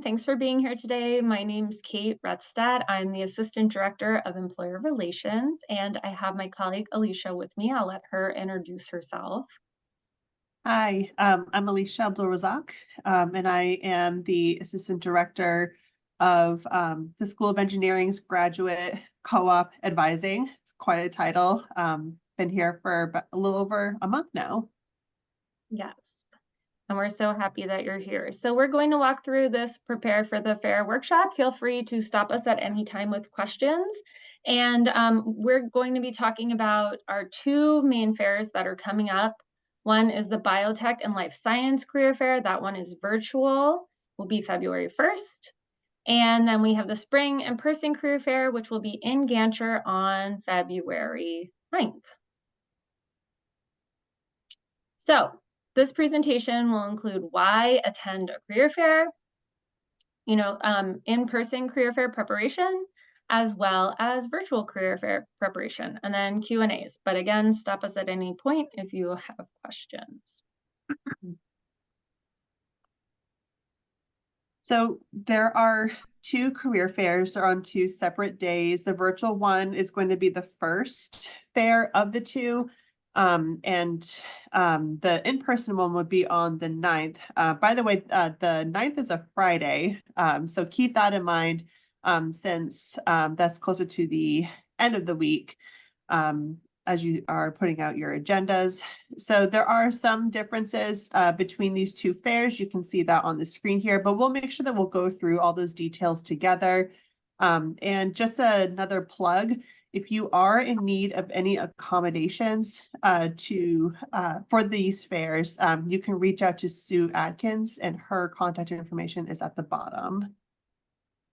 Thanks for being here today. My name's Kate Redstad. I'm the Assistant Director of Employer Relations, and I have my colleague Alicia with me. I'll let her introduce herself. Hi, I'm Alicia Abdul-Razak, and I am the Assistant Director of the School of Engineering's Graduate Co-op Advising. It's quite a title. Been here for a little over a month now. Yes, and we're so happy that you're here. So we're going to walk through this Prepare for the Fair workshop. Feel free to stop us at any time with questions. And we're going to be talking about our two main fairs that are coming up. One is the Biotech and Life Science Career Fair. That one is virtual, will be February 1st. And then we have the Spring in-person Career Fair, which will be in Gancher on February 9th. So this presentation will include why attend a career fair, in-person career fair preparation, as well as virtual career fair preparation, and then Q&As. But again, stop us at any point if you have questions. So there are two career fairs. They're on two separate days. The virtual one is going to be the first fair of the two. The in-person one would be on the 9th. By the way, the 9th is a Friday. So keep that in mind, since that's closer to the end of the week. As you are putting out your agendas. So there are some differences between these two fairs. You can see that on the screen here, but we'll make sure that we'll go through all those details together. And just another plug, if you are in need of any accommodations for these fairs, you can reach out to Sue Adkins, and her contact information is at the bottom.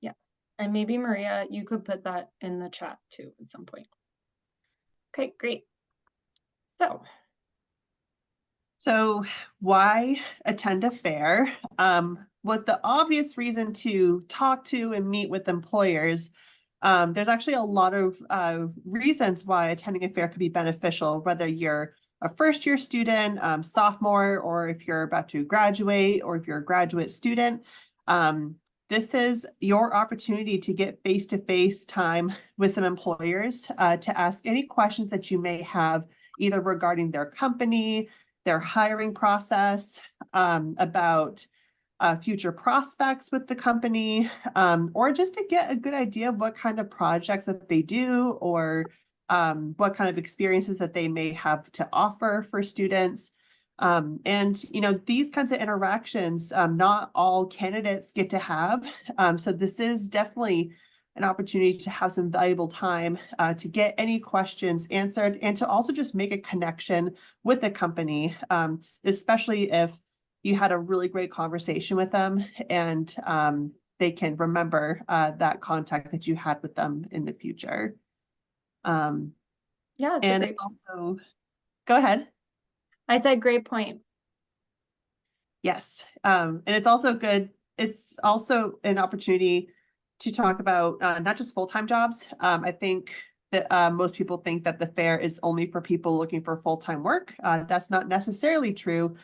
Yes, and maybe Maria, you could put that in the chat too at some point. Okay, great. So why attend a fair? What the obvious reason to talk to and meet with employers, there's actually a lot of reasons why attending a fair could be beneficial, whether you're a first-year student, sophomore, or if you're about to graduate, or if you're a graduate student. This is your opportunity to get face-to-face time with some employers to ask any questions that you may have, either regarding their company, their hiring process, about future prospects with the company, or just to get a good idea of what kind of projects that they do, or what kind of experiences that they may have to offer for students. These kinds of interactions, not all candidates get to have. So this is definitely an opportunity to have some valuable time to get any questions answered, and to also just make a connection with the company, especially if you had a really great conversation with them, and they can remember that contact that you had with them in the future. Yeah, it's a great also, go ahead. I said great point. Yes, and it's also good. It's also an opportunity to talk about not just full-time jobs. I think that most people think that the fair is only for people looking for full-time work. That's not necessarily true.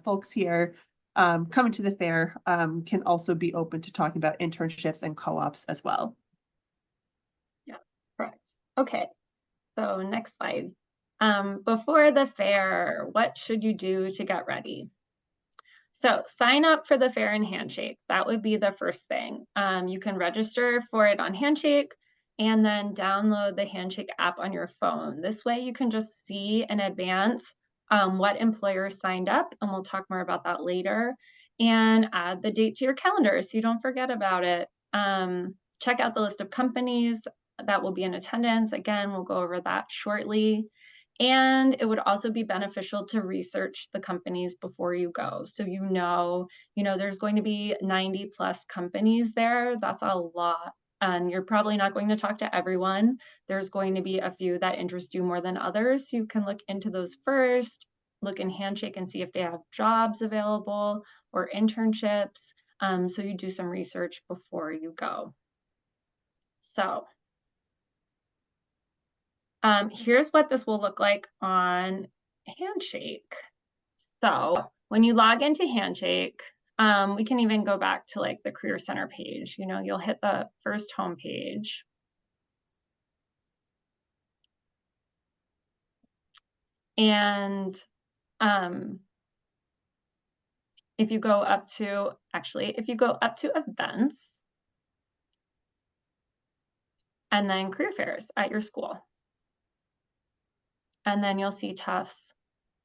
Folks here coming to the fair can also be open to talking about internships and co-ops as well. Yeah, correct. Okay, so next slide. Before the fair, what should you do to get ready? So sign up for the fair in Handshake. That would be the first thing. You can register for it on Handshake and then download the Handshake app on your phone. This way you can just see in advance what employers signed up, and we'll talk more about that later, and add the date to your calendar so you don't forget about it. Check out the list of companies that will be in attendance. Again, we'll go over that shortly. And it would also be beneficial to research the companies before you go. So there's going to be 90 plus companies there. That's a lot. And you're probably not going to talk to everyone. There's going to be a few that interest you more than others. You can look into those first, look in Handshake and see if they have jobs available or internships. So you do some research before you go. So here's what this will look like on Handshake. So when you log into Handshake, We can even go back to like the Career Center page. You know, you'll hit the first home page. And if you go up to, if you go up to events, and then career fairs at your school, and then you'll see Tufts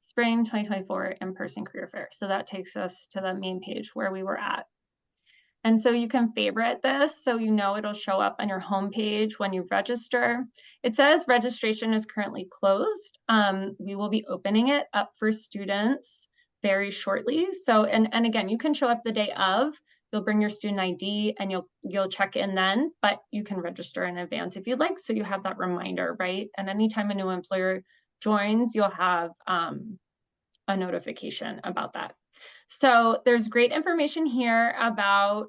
Spring 2024 in-person career fair. So that takes us to the main page where we were at. And so you can favorite this so you know it'll show up on your homepage when you register. It says registration is currently closed. We will be opening it up for students very shortly. So, and again, you can show up the day of. You'll bring your student ID and you'll check in then, but you can register in advance if you'd like, so you have that reminder, right? And anytime a new employer joins, you'll have a notification about that. So there's great information here about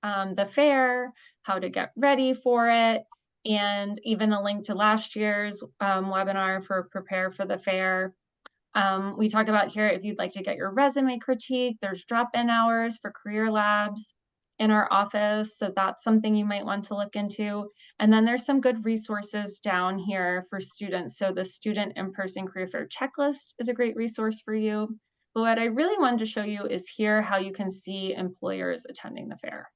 the fair, how to get ready for it, and even a link to last year's webinar for Prepare for the Fair. We talk about here, if you'd like to get your resume critique, there's drop-in hours for career labs in our office. So that's something you might want to look into. And then there's some good resources down here for students. So the student in-person career fair checklist is a great resource for you. But what I really wanted to show you is here how you can see employers attending the fair.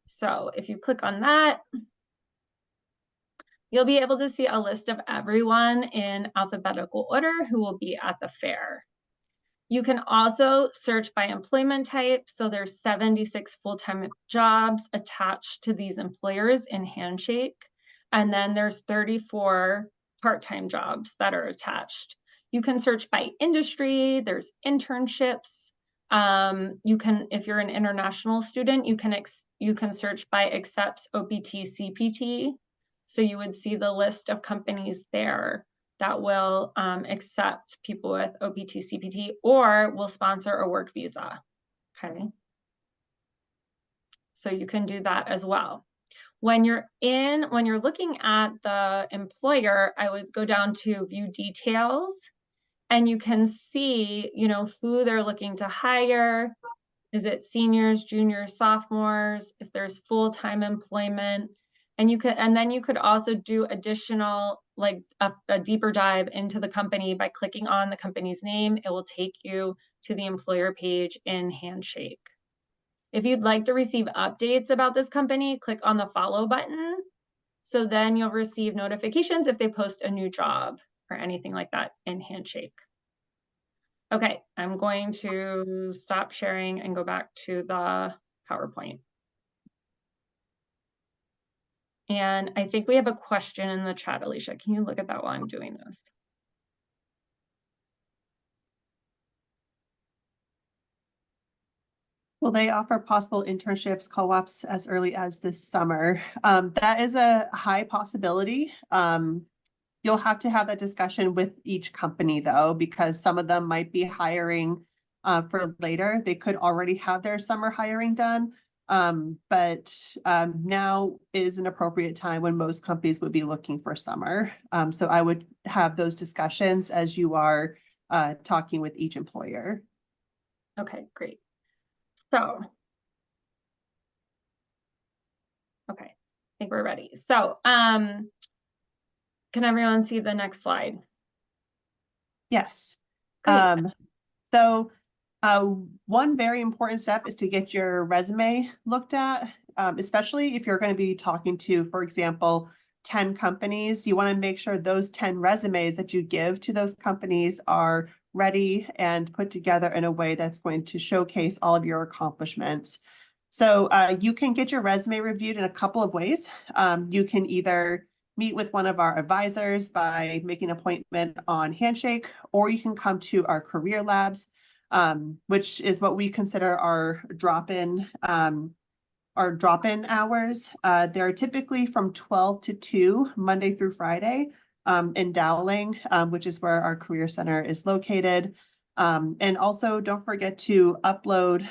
So if you click on that, you'll be able to see a list of everyone in alphabetical order who will be at the fair. You can also search by employment type. So there's 76 full-time jobs attached to these employers in Handshake. And then there's 34 part-time jobs that are attached. You can search by industry. There's internships. You can, if you're an international student, you can search by accepts OPT CPT. So you would see the list of companies there that will accept people with OPT CPT or will sponsor a work visa. Okay. So you can do that as well. When you're looking at the employer, I would go down to view details, and you can see, you know, who they're looking to hire. Is it seniors, juniors, sophomores? If there's full-time employment, and then you could also do additional, like a deeper dive into the company by clicking on the company's name. It will take you to the employer page in Handshake. If you'd like to receive updates about this company, click on the follow button. So then you'll receive notifications if they post a new job or anything like that in Handshake. Okay, I'm going to stop sharing and go back to the PowerPoint. And I think we have a question in the chat, Alicia. Can you look at that while I'm doing this? Will they offer possible internships, co-ops as early as this summer? That is a high possibility. You'll have to have that discussion with each company though, because some of them might be hiring for later. They could already have their summer hiring done. But now is an appropriate time when most companies would be looking for summer. So I would have those discussions as you are talking with each employer. Okay, great. So, okay, I think we're ready. So, can everyone see the next slide? Yes. Great. So one very important step is to get your resume looked at, especially if you're going to be talking to, for example, 10 companies. You want to make sure those 10 resumes that you give to those companies are ready and put together in a way that's going to showcase all of your accomplishments. So you can get your resume reviewed in a couple of ways. You can either meet with one of our advisors by making an appointment on Handshake, or you can come to our career labs, which is what we consider our drop-in hours. They're typically from 12 to 2, Monday through Friday, in Dowling, which is where our career center is located. And also don't forget to upload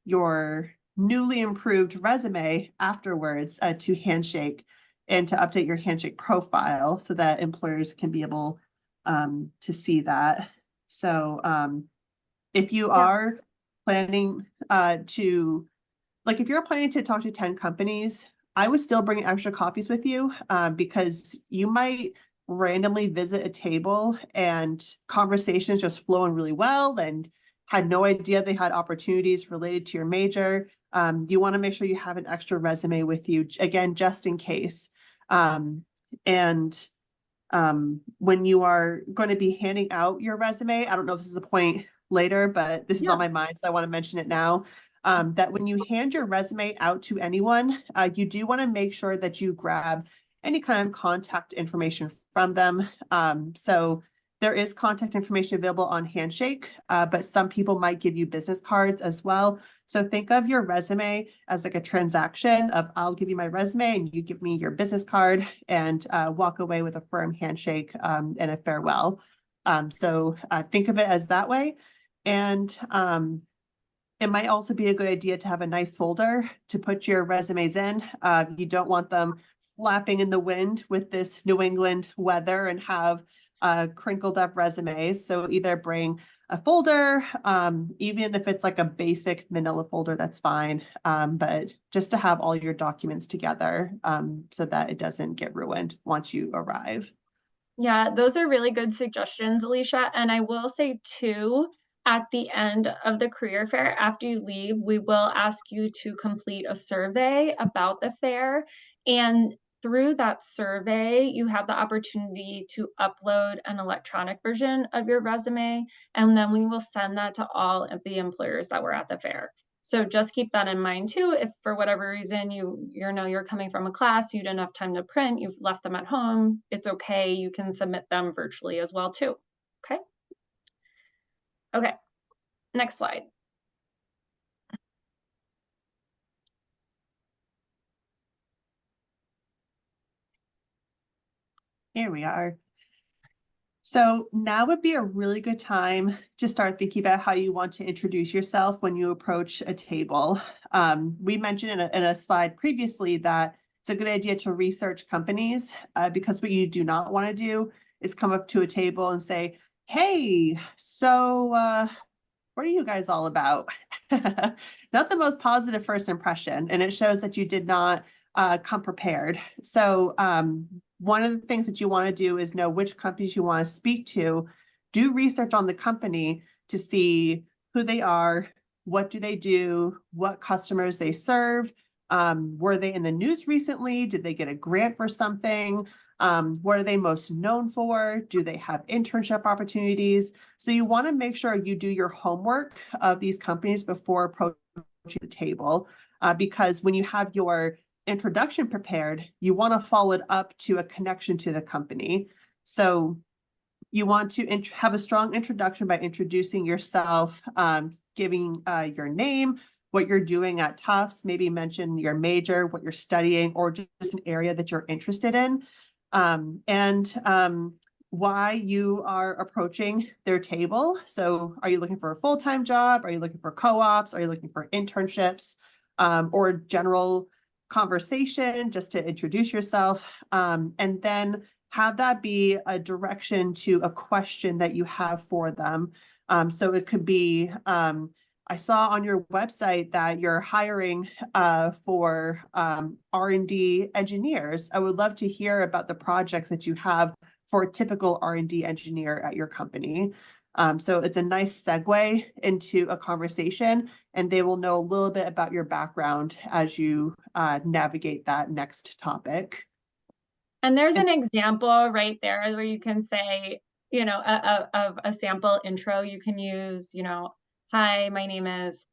your newly improved resume afterwards to Handshake, and to update your Handshake profile so that employers can be able to see that. So if you are planning to, like if you're planning to talk to 10 companies, I would still bring extra copies with you because you might randomly visit a table and conversations just flowing really well and had no idea they had opportunities related to your major. You want to make sure you have an extra resume with you, again, just in case. And when you are going to be handing out your resume, I don't know if this is a point later, but this is on Yeah. my mind, so I want to mention it now. That when you hand your resume out to anyone, you do want to make sure that you grab any kind of contact information from them. So there is contact information available on Handshake, but some people might give you business cards as well. So think of your resume as like a transaction of I'll give you my resume and you give me your business card and walk away with a firm handshake and a farewell. So think of it as that way. And it might also be a good idea to have a nice folder to put your resumes in. You don't want them flapping in the wind with this New England weather and have crinkled up resumes. So either bring a folder, even if it's like a basic manila folder, that's fine. But just to have all your documents together so that it doesn't get ruined once you arrive. Yeah, those are really good suggestions, Alicia. And I will say too, at the end of the career fair, after you leave, we will ask you to complete a survey about the fair. And through that survey, you have the opportunity to upload an electronic version of your resume. And then we will send that to all of the employers that were at the fair. So just keep that in mind too. If for whatever reason you're coming from a class, you didn't have time to print, you've left them at home, it's okay. You can submit them virtually as well too. Okay. Okay. Next slide. Here we are. So now would be a really good time to start thinking about how you want to introduce yourself when you approach a table. We mentioned in a slide previously that it's a good idea to research companies because what you do not want to do is come up to a table and say, hey, so what are you guys all about? Not the most positive first impression, and it shows that you did not come prepared. So one of the things that you want to do is know which companies you want to speak to. Do research on the company to see who they are, what do they do, what customers they serve. Were they in the news recently? Did they get a grant for something? What are they most known for? Do they have internship opportunities? So you want to make sure you do your homework of these companies before approaching the table, because when you have your introduction prepared, you want to follow it up to a connection to the company. So you want to have a strong introduction by introducing yourself, giving your name, what you're doing at Tufts, maybe mention your major, what you're studying, or just an area that you're interested in, and why you are approaching their table. So are you looking for a full-time job? Are you looking for co-ops? Are you looking for internships, or general conversation just to introduce yourself? And then have that be a direction to a question that you have for them. So it could be, I saw on your website that you're hiring for R&D engineers. I would love to hear about the projects that you have for a typical R&D engineer at your company. So it's a nice segue into a conversation, and they will know a little bit about your background as you navigate that next topic. And there's an example right there where you can say, of a sample intro. You can use, hi, my name is,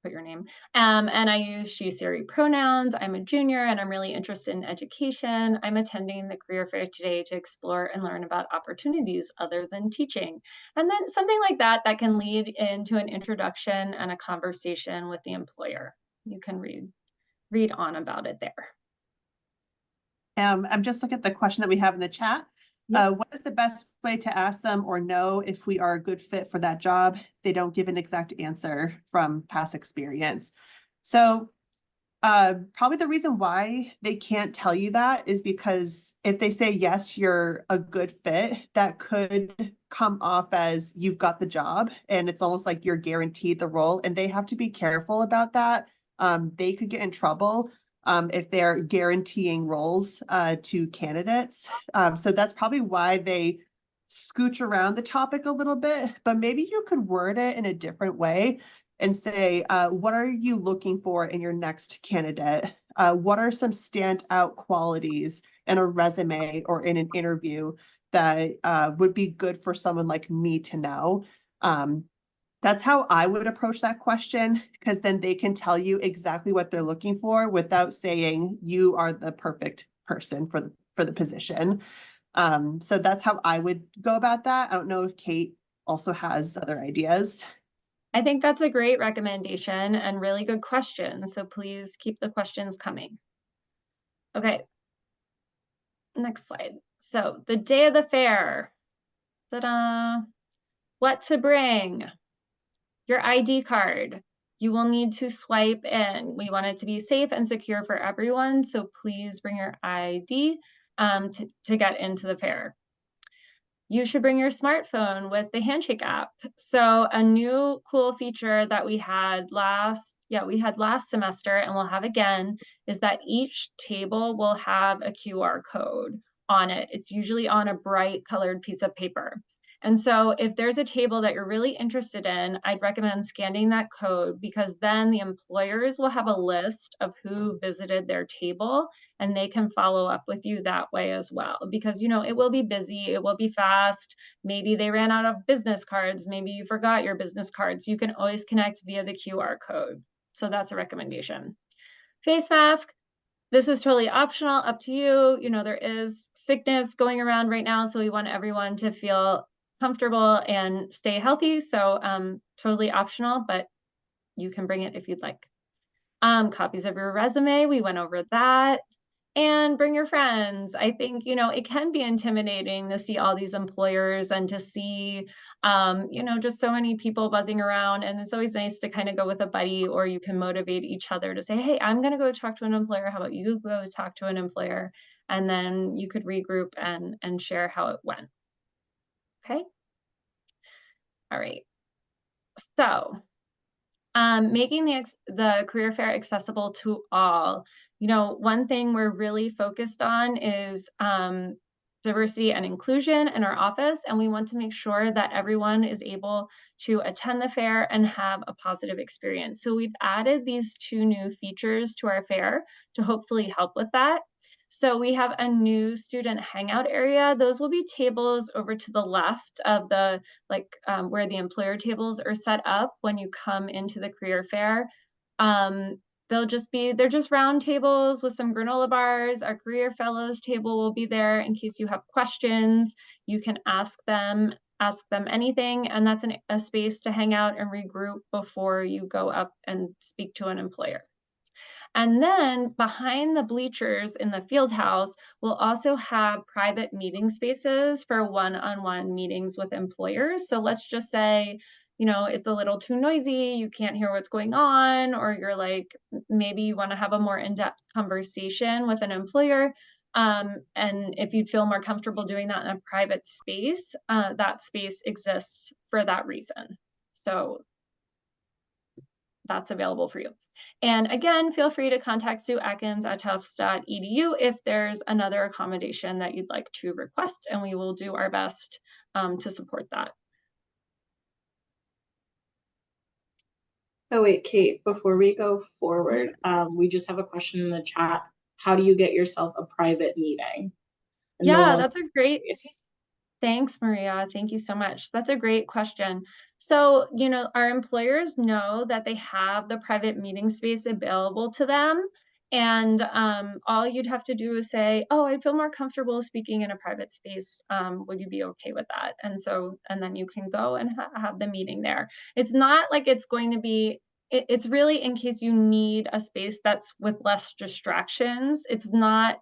put your name. And I use she, Siri pronouns. I'm a junior and I'm really interested in education. I'm attending the career fair today to explore and learn about opportunities other than teaching. And then something like that that can lead into an introduction and a conversation with the employer. You can read on about it there. I'm just looking at the question that we have in the chat. Yep. What is the best way to ask them or know if we are a good fit for that job? They don't give an exact answer from past experience. So probably the reason why they can't tell you that is because if they say, yes, you're a good fit, that could come off as you've got the job and it's almost like you're guaranteed the role, and they have to be careful about that. They could get in trouble if they're guaranteeing roles to candidates. So that's probably why they scooch around the topic a little bit, but maybe you could word it in a different way and say, what are you looking for in your next candidate? What are some standout qualities in a resume or in an interview that would be good for someone like me to know? That's how I would approach that question, because then they can tell you exactly what they're looking for without saying you are the perfect person for the position. So that's how I would go about that. I don't know if Kate also has other ideas. I think that's a great recommendation and really good question. So please keep the questions coming. Okay, next slide. So the day of the fair. Ta-da! What to bring? Your ID card. You will need to swipe in. We want it to be safe and secure for everyone, so please bring your ID to get into the fair. You should bring your smartphone with the handshake app. So a new cool feature that we had last semester and we'll have again is that each table will have a QR code on it. It's usually on a bright colored piece of paper. And so if there's a table that you're really interested in, I'd recommend scanning that code, because then the employers will have a list of who visited their table and they can follow up with you that way as well. Because, it will be busy, it will be fast. Maybe they ran out of business cards. Maybe you forgot your business cards. You can always connect via the QR code. So that's a recommendation. Face mask. This is totally optional, up to you. There is sickness going around right now, so we want everyone to feel comfortable and stay healthy. So totally optional, but you can bring it if you'd like. Copies of your resume, we went over that. And bring your friends. I think, it can be intimidating to see all these employers and to see, just so many people buzzing around. And it's always nice to kind of go with a buddy, or you can motivate each other to say, hey, I'm going to go talk to an employer. How about you go talk to an employer? And then you could regroup and share how it went. Okay. All right. So making the career fair accessible to all. One thing we're really focused on is diversity and inclusion in our office, and we want to make sure that everyone is able to attend the fair and have a positive experience. So we've added these 2 new features to our fair to hopefully help with that. So we have a new student hangout area. Those will be tables over to the left of the where the employer tables are set up when you come into the career fair. They're just round tables with some granola bars. Our career fellows table will be there in case you have questions. You can ask them anything, and that's a space to hang out and regroup before you go up and speak to an employer. And then behind the bleachers in the field house, we'll also have private meeting spaces for one-on-one meetings with employers. So let's just say, it's a little too noisy, you can't hear what's going on, or you're like, maybe you want to have a more in-depth conversation with an employer. And if you'd feel more comfortable doing that in a private space, that space exists for that reason. So that's available for you. And again, feel free to contact Sue Atkins at tufts.edu if there's another accommodation that you'd like to request, and we will do our best to support that. Oh wait, Kate, before we go forward, we just have a question in the chat. How do you get yourself a private meeting? Yeah, that's a great space. Thanks, Maria. Thank you so much. That's a great question. So, our employers know that they have the private meeting space available to them. And all you'd have to do is say, oh, I'd feel more comfortable speaking in a private space. Would you be okay with that? And then you can go and have the meeting there. It's not like it's going to be, it's really in case you need a space that's with less distractions. It's not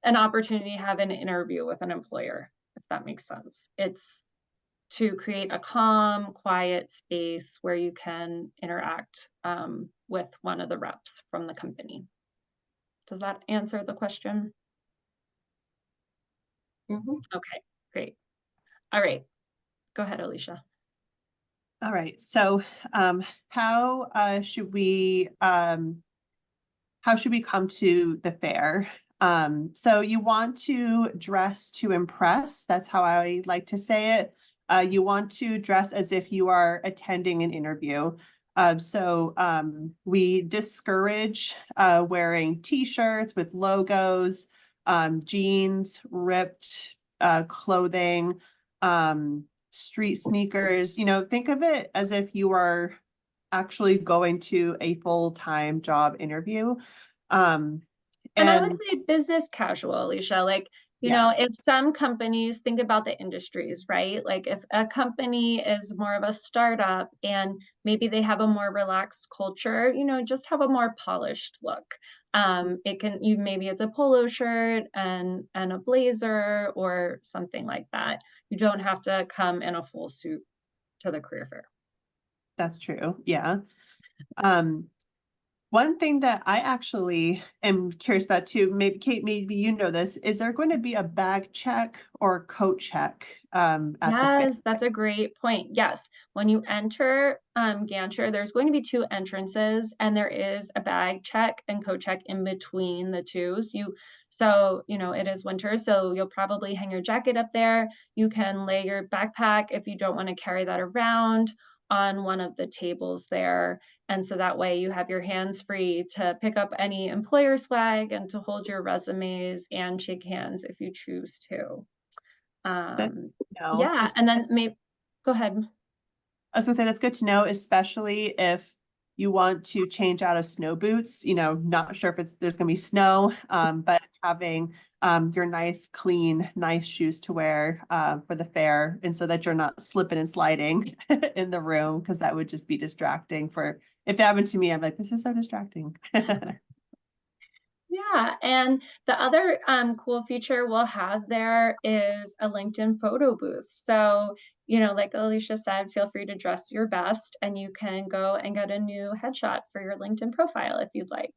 an opportunity to have an interview with an employer, if that makes sense. It's to create a calm, quiet space where you can interact with one of the reps from the company. Does that answer the question? Mm-hmm. Okay, great. All right. Go ahead, Alicia. All right. So how should we come to the fair? So you want to dress to impress. That's how I like to say it. You want to dress as if you are attending an interview. We discourage wearing t-shirts with logos, jeans, ripped clothing, street sneakers. Think of it as if you are actually going to a full-time job interview. Um, And I would and say business casual, Alicia. Like, yeah, if some companies think about the industries, right? Like if a company is more of a startup and maybe they have a more relaxed culture, just have a more polished look. Maybe it's a polo shirt and a blazer or something like that. You don't have to come in a full suit to the career fair. that's true. Yeah. Um, One thing that I actually am curious about too, maybe Kate, maybe you know this, is there going to be a bag check or coat check at the fair? Yes, that's a great point. Yes, when you enter Gancher, there's going to be two entrances, and there is a bag check and coat check in between the two. It is winter, so you'll probably hang your jacket up there. You can lay your backpack if you don't want to carry that around on one of the tables there. And so that way you have your hands free to pick up any employer swag and to hold your resumes and shake hands if you choose to. That, Um, no, yeah, and then maybe go ahead. I was gonna say that's good to know, especially if you want to change out of snow boots, not sure if there's gonna be snow, but having your nice, clean, nice shoes to wear for the fair, and so that you're not slipping and sliding in the room, because that would just be distracting if it happened to me, I'm like, this is so distracting. Yeah, and the other cool feature we'll have there is a LinkedIn photo booth. So, like Alicia said, feel free to dress your best and you can go and get a new headshot for your LinkedIn profile if you'd like.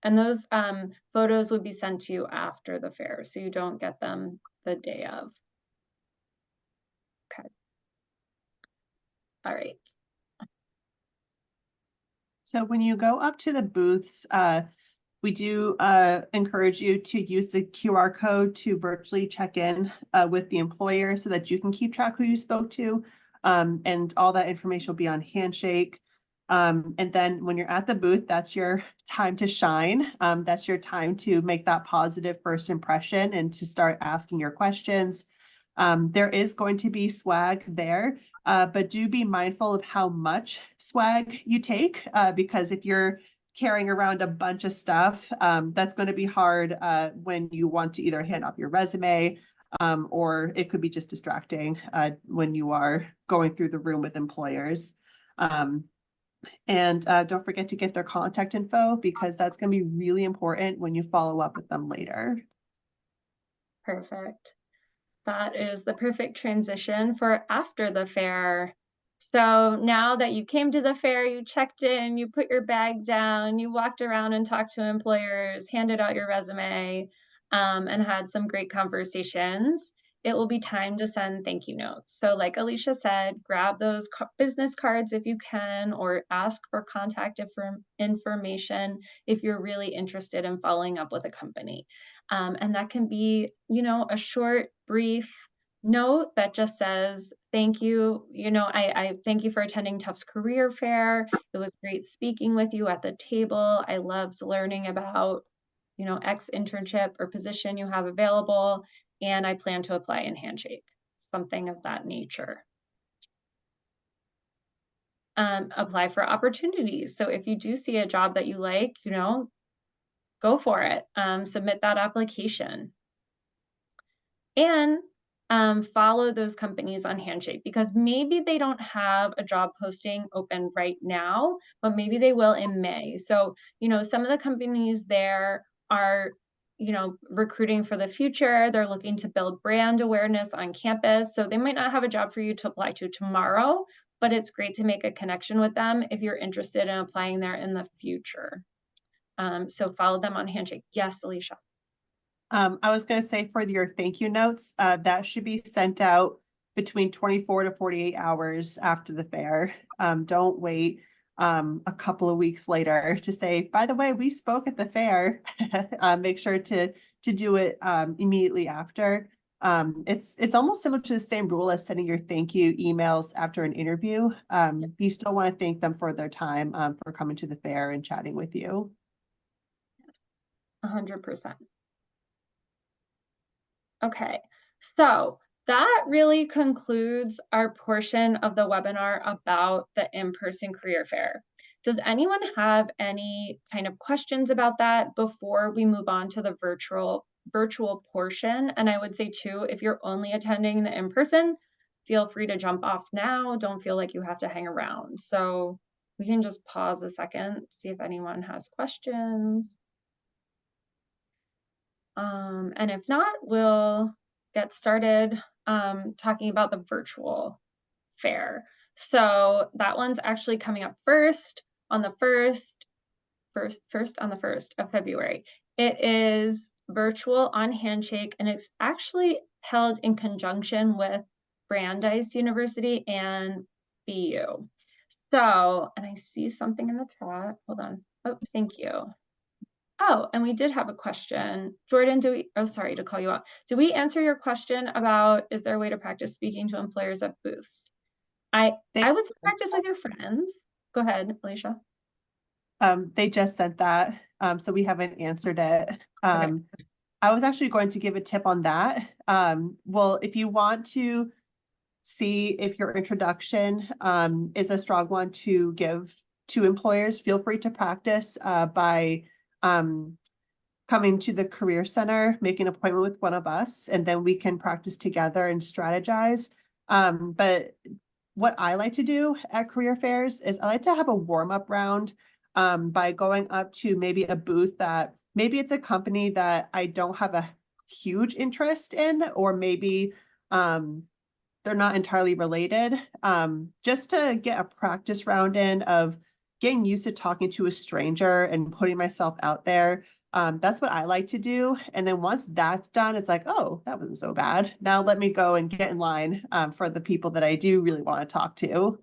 And those photos would be sent to you after the fair, so you don't get them the day of. Okay. All right. So when you go up to the booths, we do encourage you to use the QR code to virtually check in with the employer so that you can keep track who you spoke to. And all that information will be on Handshake. And then when you're at the booth, that's your time to shine. That's your time to make that positive first impression and to start asking your questions. There is going to be swag there, but do be mindful of how much swag you take, because if you're carrying around a bunch of stuff, that's going to be hard when you want to either hand off your resume, or it could be just distracting when you are going through the room with employers. And don't forget to get their contact info, because that's going to be really important when you follow up with them later. Perfect. That is the perfect transition for after the fair. So now that you came to the fair, you checked in, you put your bag down, you walked around and talked to employers, handed out your resume, and had some great conversations, it will be time to send thank you notes. So like Alicia said, grab those business cards if you can, or ask for contact information if you're really interested in following up with a company. And that can be, a short, brief note that just says, thank you. I thank you for attending Tufts Career Fair. It was great speaking with you at the table. I loved learning about, X internship or position you have available, and I plan to apply in Handshake, something of that nature. Apply for opportunities. So if you do see a job that you like, go for it. Submit that application. And follow those companies on Handshake, because maybe they don't have a job posting open right now, but maybe they will in May. So, some of the companies there are, recruiting for the future. They're looking to build brand awareness on campus. So they might not have a job for you to apply to tomorrow, but it's great to make a connection with them if you're interested in applying there in the future. So follow them on Handshake. Yes, Alicia. I was going to say, for your thank you notes, that should be sent out between 24 to 48 hours after the fair. Don't wait a couple of weeks later to say, by the way, we spoke at the fair. Make sure to do it immediately after. It's almost similar to the same rule as sending your thank you emails after an interview. You still want to thank them for their time for coming to the fair and chatting with you. 100%. Okay, so that really concludes our portion of the webinar about the in-person career fair. Does anyone have any kind of questions about that before we move on to the virtual portion? And I would say too, if you're only attending the in-person, feel free to jump off now. Don't feel like you have to hang around. So we can just pause a second, see if anyone has questions. And if not, we'll get started talking about the virtual fair. So that one's actually coming up first on the 1st of February. It is virtual on Handshake, and it's actually held in conjunction with Brandeis University and BU. So, and I see something in the chat. Hold on. Oh, thank you. Oh, and we did have a question. Jordan, oh, sorry to call you out. Did we answer your question about, is there a way to practice speaking to employers at booths? I would practice with your friends. Go ahead, Alicia. They just sent that, so we haven't answered it. Okay. I was actually going to give a tip on that. Well, if you want to see if your introduction is a strong one to give to employers, feel free to practice by coming to the Career Center, make an appointment with one of us, and then we can practice together and strategize. But what I like to do at career fairs is I like to have a warm-up round by going up to maybe a booth that maybe it's a company that I don't have a huge interest in, or maybe they're not entirely related, just to get a practice round in of getting used to talking to a stranger and putting myself out there. That's what I like to do. And then once that's done, it's like, oh, that wasn't so bad. Now let me go and get in line for the people that I do really want to talk to.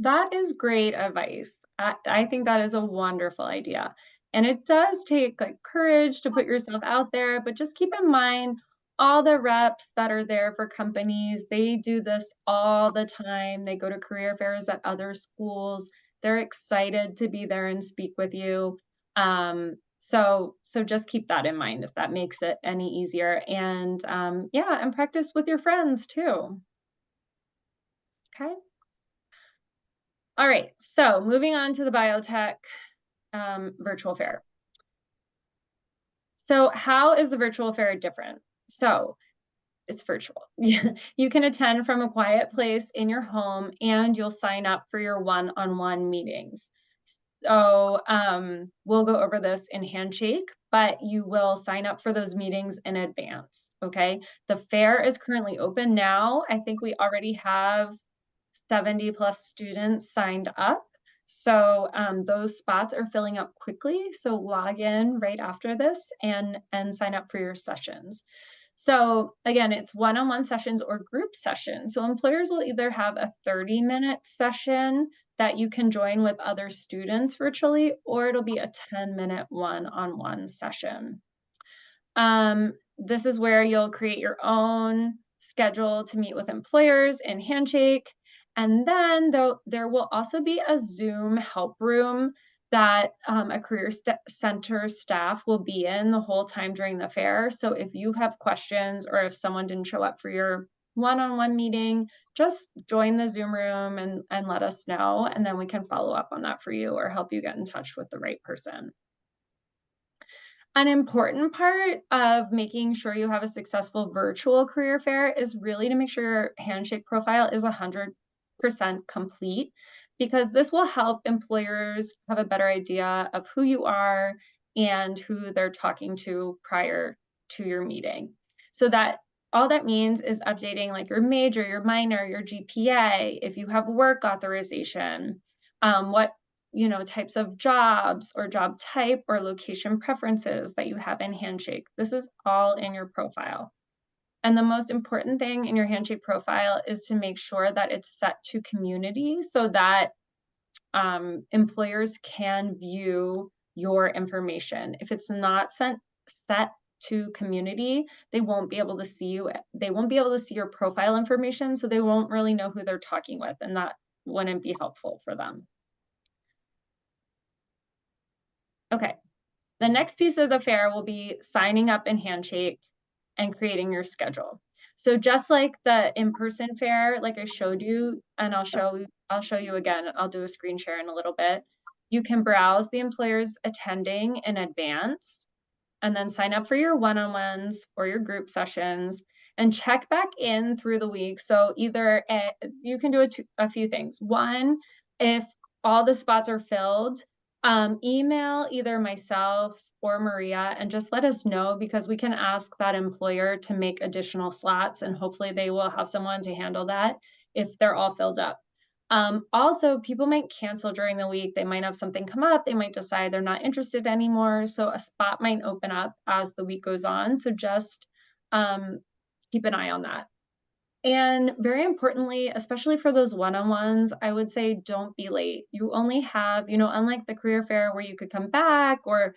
That is great advice. I think that is a wonderful idea. And it does take like courage to put yourself out there, but just keep in mind all the reps that are there for companies. They do this all the time. They go to career fairs at other schools. They're excited to be there and speak with you. So just keep that in mind if that makes it any easier. And yeah, and practice with your friends too. Okay. All right, so moving on to the biotech virtual fair. So how is the virtual fair different? So it's virtual. You can attend from a quiet place in your home, and you'll sign up for your one-on-one meetings. So we'll go over this in Handshake, but you will sign up for those meetings in advance, okay? The fair is currently open now. I think we already have 70 plus students signed up. So those spots are filling up quickly. So log in right after this and sign up for your sessions. So again, it's one-on-one sessions or group sessions. So employers will either have a 30-minute session that you can join with other students virtually, or it'll be a 10-minute one-on-one session. This is where you'll create your own schedule to meet with employers in Handshake. And then there will also be a Zoom help room that a career center staff will be in the whole time during the fair. So if you have questions or if someone didn't show up for your one-on-one meeting, just join the Zoom room and let us know, and then we can follow up on that for you or help you get in touch with the right person. An important part of making sure you have a successful virtual career fair is really to make sure your Handshake profile is 100% complete, because this will help employers have a better idea of who you are and who they're talking to prior to your meeting. So that all that means is updating like your major, your minor, your GPA, if you have work authorization, what types of jobs or job type or location preferences that you have in Handshake. This is all in your profile. And the most important thing in your Handshake profile is to make sure that it's set to community so that employers can view your information. If it's not set to community, they won't be able to see you. They won't be able to see your profile information, so they won't really know who they're talking with, and that wouldn't be helpful for them. Okay, the next piece of the fair will be signing up in Handshake and creating your schedule. So just like the in-person fair, like I showed you, and I'll show you again, I'll do a screen share in a little bit. You can browse the employers attending in advance and then sign up for your one-on-ones or your group sessions and check back in through the week. So either you can do a few things. One, if all the spots are filled, email either myself or Maria and just let us know, because we can ask that employer to make additional slots and hopefully they will have someone to handle that if they're all filled up. Also, people might cancel during the week. They might have something come up. They might decide they're not interested anymore. So a spot might open up as the week goes on. So just keep an eye on that. And very importantly, especially for those one-on-ones, I would say don't be late. You only have, unlike the career fair where you could come back or,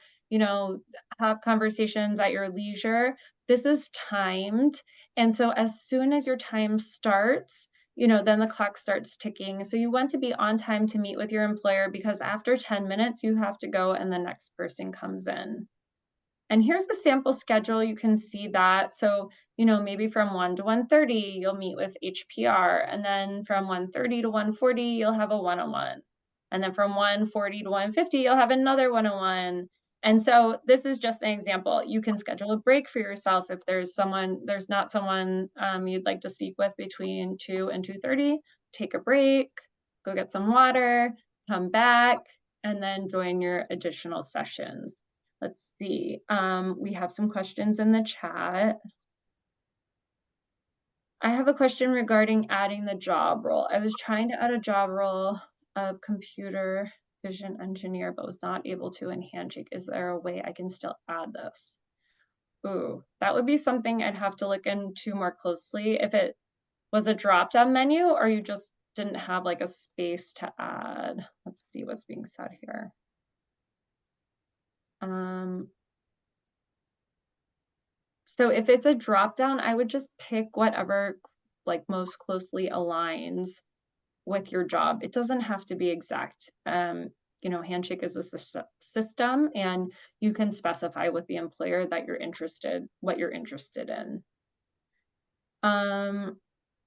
have conversations at your leisure, this is timed. And so as soon as your time starts, then the clock starts ticking. So you want to be on time to meet with your employer, because after 10 minutes, you have to go and the next person comes in. And here's the sample schedule. You can see that. So, maybe from 1 to 1:30, you'll meet with HPR. And then from 1:30 to 1:40, you'll have a one-on-one. And then from 1:40 to 1:50, you'll have another one-on-one. And so this is just an example. You can schedule a break for yourself if there's not someone you'd like to speak with between 2 and 2:30. Take a break, go get some water, come back, and then join your additional sessions. Let's see. We have some questions in the chat. I have a question regarding adding the job role. I was trying to add a job role of computer vision engineer, but was not able to in Handshake. Is there a way I can still add this? Ooh, that would be something I'd have to look into more closely. If it was a drop-down menu or you just didn't have like a space to add. Let's see what's being said here. So if it's a drop down, I would just pick whatever like most closely aligns with your job. It doesn't have to be exact. Handshake is a system, and you can specify with the employer that what you're interested in.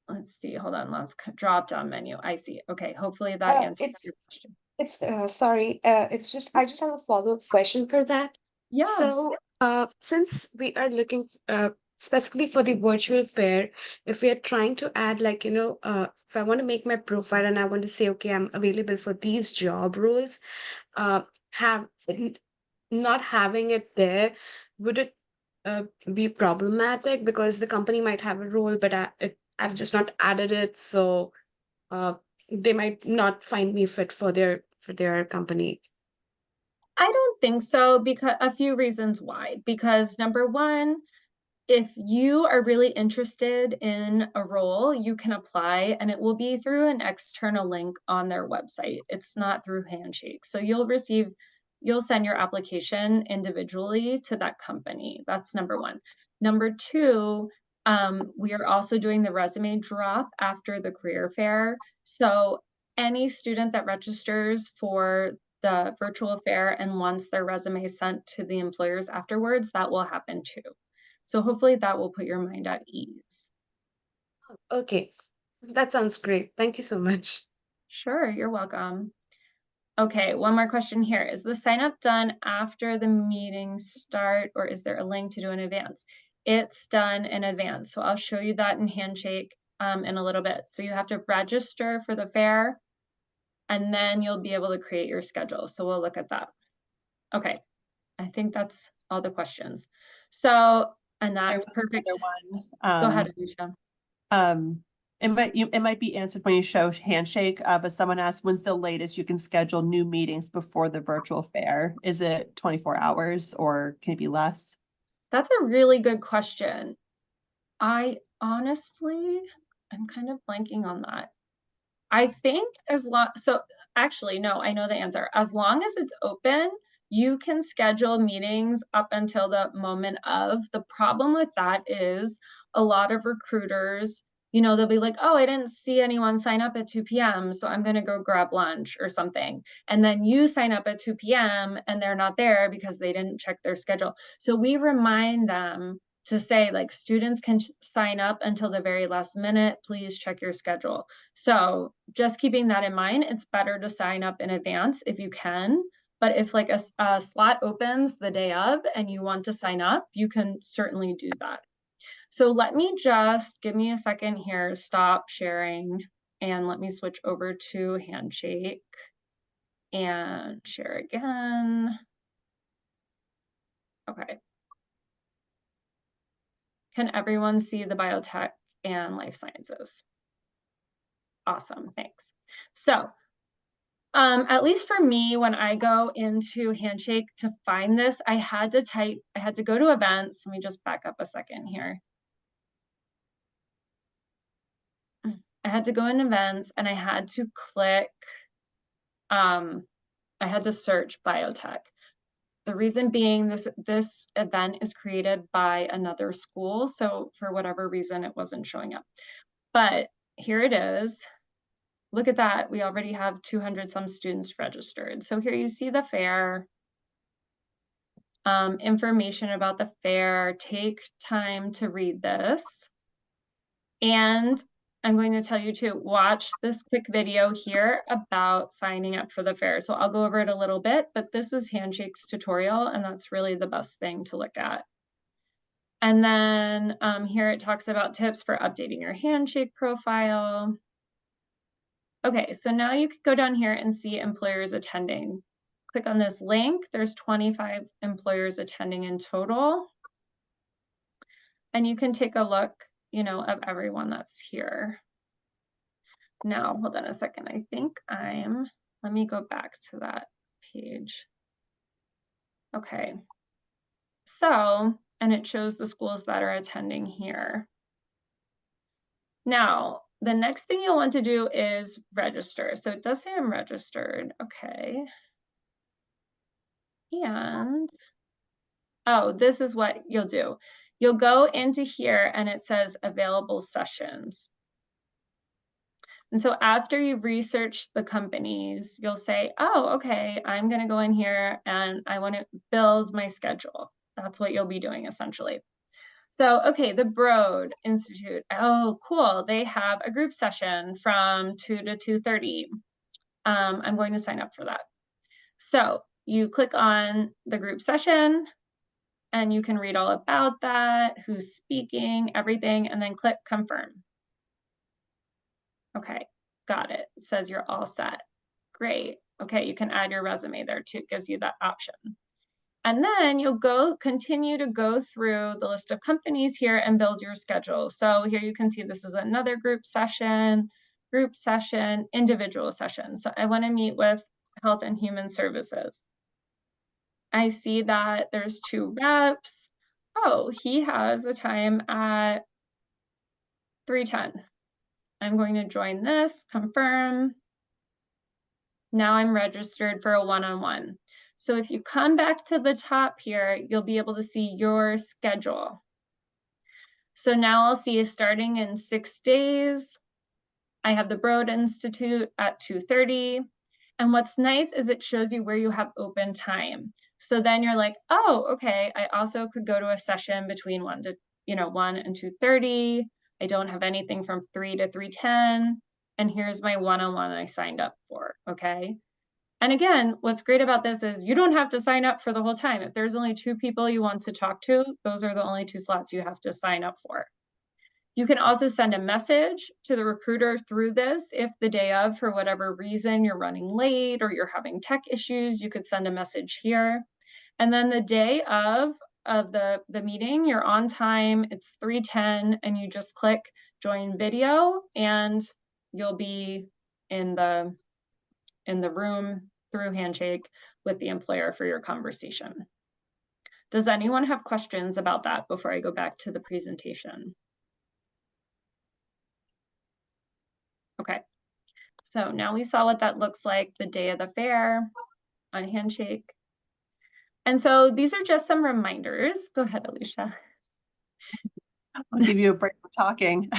Let's see, hold on, let's drop down menu. I see. Okay, hopefully that answers your question. It's just I just have a follow-up question for that. Yeah. So, since we are looking specifically for the virtual fair, if we are trying to add if I want to make my profile and I want to say, okay, I'm available for these job roles, have not having it there, would it be problematic because the company might have a role, but I've just not added it, so they might not find me fit for their company. I don't think so, because a few reasons why. Because number one, if you are really interested in a role, you can apply and it will be through an external link on their website. It's not through Handshake. So you'll send your application individually to that company. That's number one. Number two, we are also doing the resume drop after the career fair. So any student that registers for the virtual fair and wants their resume sent to the employers afterwards, that will happen too. So hopefully that will put your mind at ease. Okay, that sounds great. Thank you so much. Sure, you're welcome. Okay, one more question here. Is the sign up done after the meetings start, or is there a link to do in advance? It's done in advance. So I'll show you that in Handshake in a little bit. So you have to register for the fair and then you'll be able to create your schedule. So we'll look at that. Okay, I think that's all the questions. So, and that's perfect. One. Go ahead, Alicia. It might be answered when you show Handshake, but someone asked, when's the latest you can schedule new meetings before the virtual fair? Is it 24 hours or can it be less? That's a really good question. I honestly, I'm kind of blanking on that. I think so actually, no, I know the answer. As long as it's open, you can schedule meetings up until the moment of. The problem with that is a lot of recruiters, they'll be like, oh, I didn't see anyone sign up at 2 p.m., so I'm going to go grab lunch or something. And then you sign up at 2 p.m. and they're not there because they didn't check their schedule. So we remind them to say, like, students can sign up until the very last minute. Please check your schedule. So just keeping that in mind, it's better to sign up in advance if you can. But if like a slot opens the day of and you want to sign up, you can certainly do that. So let me just give me a second here, stop sharing, and let me switch over to Handshake and share again. Okay. Can everyone see the biotech and life sciences? Awesome, thanks. So at least for me, when I go into Handshake to find this, I had to go to events. Let me just back up a second here. I had to go in events and I had to click, I had to search biotech. The reason being this event is created by another school. So for whatever reason, it wasn't showing up. But here it is. Look at that. We already have 200 some students registered. So here you see the fair. Information about the fair. Take time to read this. And I'm going to tell you to watch this quick video here about signing up for the fair. So I'll go over it a little bit, but this is Handshake's tutorial, and that's really the best thing to look at. And then here it talks about tips for updating your Handshake profile. Okay, so now you can go down here and see employers attending. Click on this link. There's 25 employers attending in total. And you can take a look, of everyone that's here. Now, hold on a second. I think let me go back to that page. Okay. So, and it shows the schools that are attending here. Now, the next thing you'll want to do is register. So it does say I'm registered. Okay. And, oh, this is what you'll do. You'll go into here and it says available sessions. And so after you've researched the companies, you'll say, oh, okay, I'm going to go in here and I want to build my schedule. That's what you'll be doing essentially. So, okay, the Broad Institute. Oh, cool. They have a group session from 2 to 2:30. I'm going to sign up for that. So you click on the group session and you can read all about that, who's speaking, everything, and then click confirm. Okay, got it. It says you're all set. Great. Okay, you can add your resume there too. It gives you that option. And then you'll continue to go through the list of companies here and build your schedule. So here you can see this is another group session, individual session. So I want to meet with Health and Human Services. I see that there's 2 reps. Oh, he has a time at 3:10. I'm going to join this, confirm. Now I'm registered for a one-on-one. So if you come back to the top here, you'll be able to see your schedule. So now I'll see starting in 6 days. I have the Broad Institute at 2:30. And what's nice is it shows you where you have open time. So then you're like, oh, okay, I also could go to a session between 1 and 2:30. I don't have anything from 3 to 3:10. And here's my one-on-one I signed up for, okay? And again, what's great about this is you don't have to sign up for the whole time. If there's only 2 people you want to talk to, those are the only 2 slots you have to sign up for. You can also send a message to the recruiter through this. If the day of, for whatever reason, you're running late or you're having tech issues, you could send a message here. And then the day of the meeting, you're on time, it's 3:10, and you just click join video and you'll be in the room through Handshake with the employer for your conversation. Does anyone have questions about that before I go back to the presentation? Okay. So now we saw what that looks like the day of the fair on Handshake. And so these are just some reminders. Go ahead, Alicia. I'll give you a break for talking.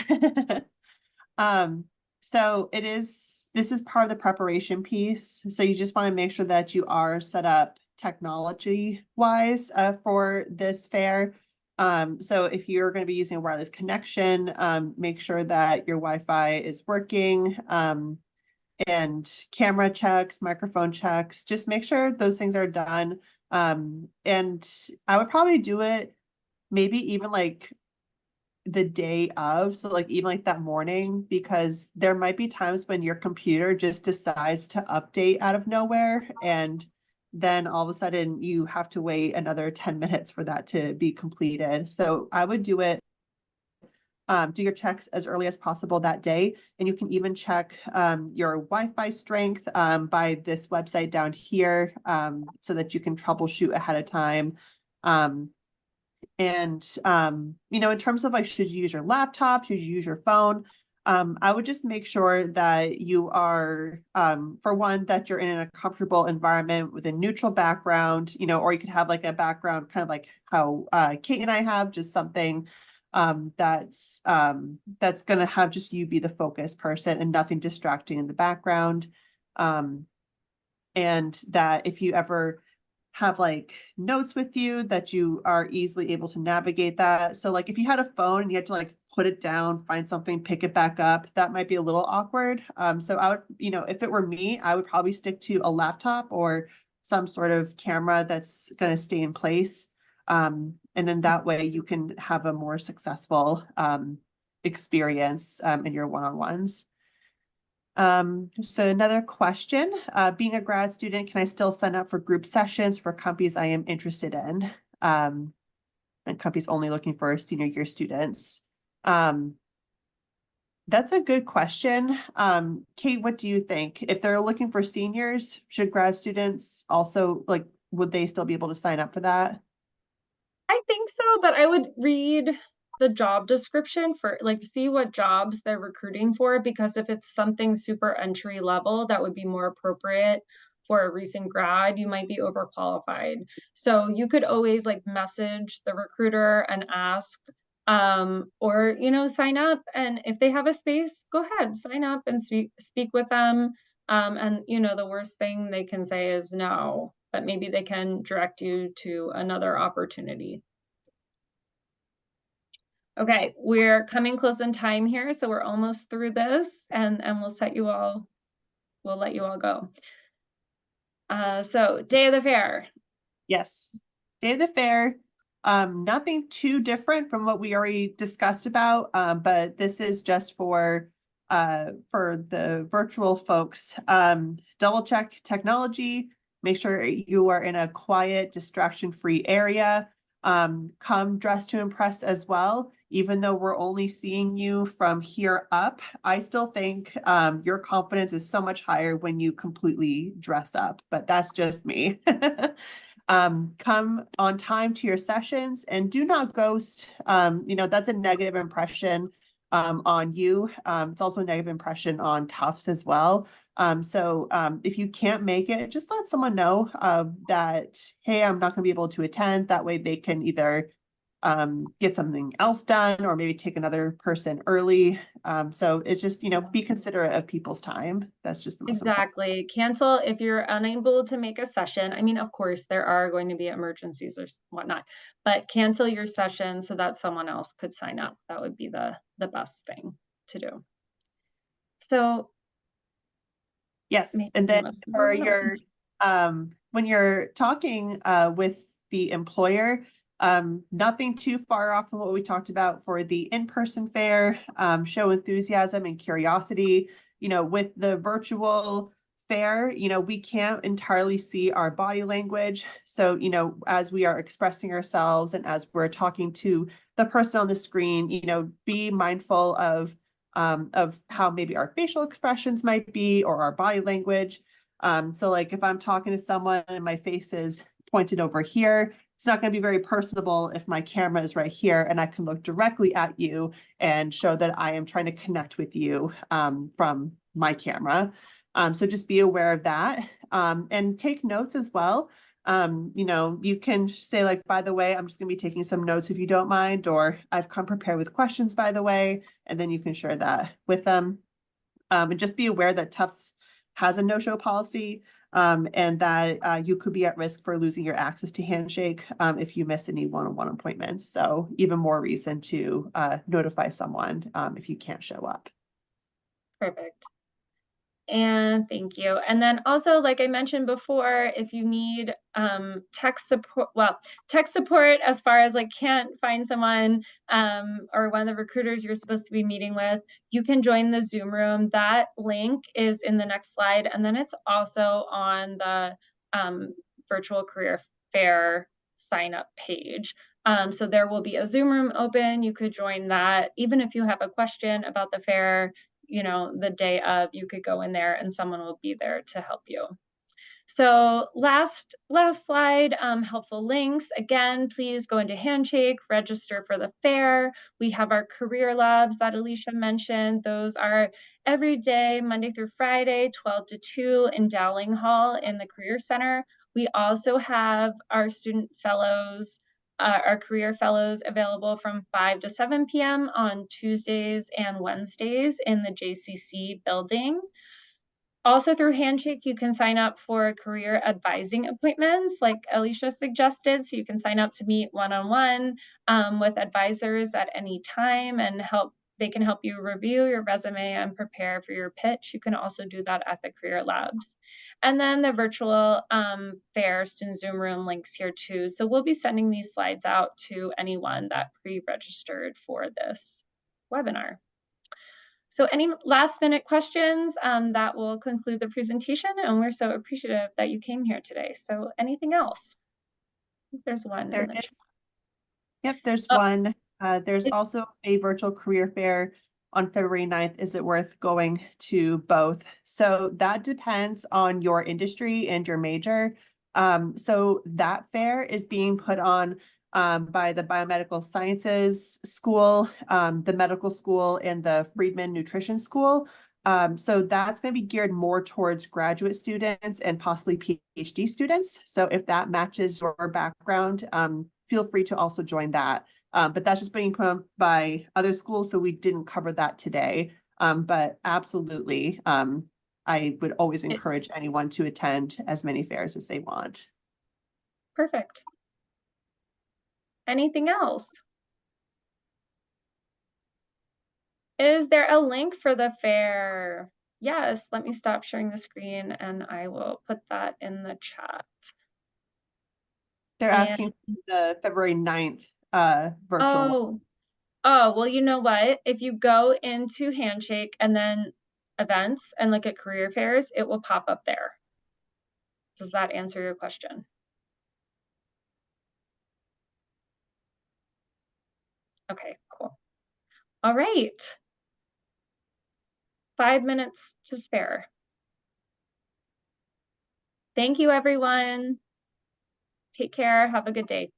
So this is part of the preparation piece. So you just want to make sure that you are set up technology wise for this fair. So if you're going to be using a wireless connection, make sure that your Wi-Fi is working, and camera checks, microphone checks, just make sure those things are done. And I would probably do it maybe even like the day of, so like even like that morning, because there might be times when your computer just decides to update out of nowhere, and then all of a sudden you have to wait another 10 minutes for that to be completed. So I would do it, do your checks as early as possible that day, and you can even check your Wi-Fi strength by this website down here, so that you can troubleshoot ahead of time. And in terms of like, should you use your laptop, should you use your phone? I would just make sure that you are, for one, that you're in a comfortable environment with a neutral background, or you could have like a background kind of like how Kate and I have, just something that's going to have just you be the focus person and nothing distracting in the background. And that if you ever have like notes with you, that you are easily able to navigate that. So like if you had a phone and you had to like put it down, find something, pick it back up, that might be a little awkward. So I would, if it were me, I would probably stick to a laptop or some sort of camera that's going to stay in place. And then that way you can have a more successful experience in your one-on-ones. So another question, being a grad student, can I still sign up for group sessions for companies I am interested in? And companies only looking for senior year students. That's a good question. Kate, what do you think? If they're looking for seniors, should grad students also, like, would they still be able to sign up for that? I think so, but I would read the job description for like see what jobs they're recruiting for, because if it's something super entry level that would be more appropriate for a recent grad, you might be overqualified. So you could always like message the recruiter and ask, or sign up, and if they have a space, go ahead, sign up and speak with them. And the worst thing they can say is no, but maybe they can direct you to another opportunity. Okay, we're coming close in time here, so we're almost through this, and we'll let you all go. So day of the fair. Yes. Day of the fair, nothing too different from what we already discussed about, but this is just for the virtual folks. Double check technology, make sure you are in a quiet, distraction-free area. Come dressed to impress as well. Even though we're only seeing you from here up, I still think your confidence is so much higher when you completely dress up, but that's just me. Come on time to your sessions and do not ghost. That's a negative impression on you. It's also a negative impression on Tufts as well. So if you can't make it, just let someone know that, hey, I'm not going to be able to attend. That way they can either get something else done or maybe take another person early. So it's just, be considerate of people's time. That's just the most important. Exactly. Cancel if you're unable to make a session. I mean, of course, there are going to be emergencies or whatnot, but cancel your session so that someone else could sign up. That would be the best thing to do. So yes, and then for your when you're talking with the employer, nothing too far off from what we talked about for the in-person fair. Show enthusiasm and curiosity. With the virtual fair, we can't entirely see our body language. So, as we are expressing ourselves and as we're talking to the person on the screen, be mindful of how maybe our facial expressions might be or our body language. So like if I'm talking to someone and my face is pointed over here, it's not going to be very personable if my camera is right here and I can look directly at you and show that I am trying to connect with you from my camera. So just be aware of that, and take notes as well. You know, you can say like, by the way, I'm just gonna be taking some notes if you don't mind, or I've come prepared with questions, by the way, and then you can share that with them. And just be aware that Tufts has a no-show policy, and that you could be at risk for losing your access to Handshake if you miss any one-on-one appointments. So even more reason to notify someone if you can't show up. Perfect. And thank you. And then also, like I mentioned before, if you need tech support, as far as like can't find someone or one of the recruiters you're supposed to be meeting with, you can join the Zoom room. That link is in the next slide. And then it's also on the virtual career fair sign up page. So there will be a Zoom room open. You could join that. Even if you have a question about the fair, you know, the day of, you could go in there and someone will be there to help you. So last slide, helpful links. Again, please go into Handshake, register for the fair. We have our career labs that Alicia mentioned. Those are every day, Monday through Friday, 12 to 2 in Dowling Hall in the Career Center. We also have our student fellows, our career fellows available from 5 to 7 p.m. on Tuesdays and Wednesdays in the JCC building. Also through Handshake, you can sign up for career advising appointments like Alicia suggested. So you can sign up to meet one-on-one with advisors at any time and they can help you review your resume and prepare for your pitch. You can also do that at the career labs. And then the virtual fair student Zoom room links here too. So we'll be sending these slides out to anyone that pre-registered for this webinar. So any last minute questions? That will conclude the presentation, and we're so appreciative that you came here today. So anything else? There's one in the chat. Yep, there's one. There's also a virtual career fair on February 9th. Is it worth going to both? So that depends on your industry and your major. So that fair is being put on by the Biomedical Sciences School, the Medical School, and the Friedman Nutrition School. So that's going to be geared more towards graduate students and possibly PhD students. So if that matches your background, feel free to also join that. But that's just being put on by other schools, so we didn't cover that today. But absolutely, I would always encourage anyone to attend as many fairs as they want. Perfect. Anything else? Is there a link for the fair? Yes, let me stop sharing the screen and I will put that in the chat. They're asking for the February 9th virtual. Oh, well, you know what? If you go into Handshake and then events and look at career fairs, it will pop up there. Does that answer your question? Okay, cool. All right. 5 minutes to spare. Thank you, everyone. Take care. Have a good day.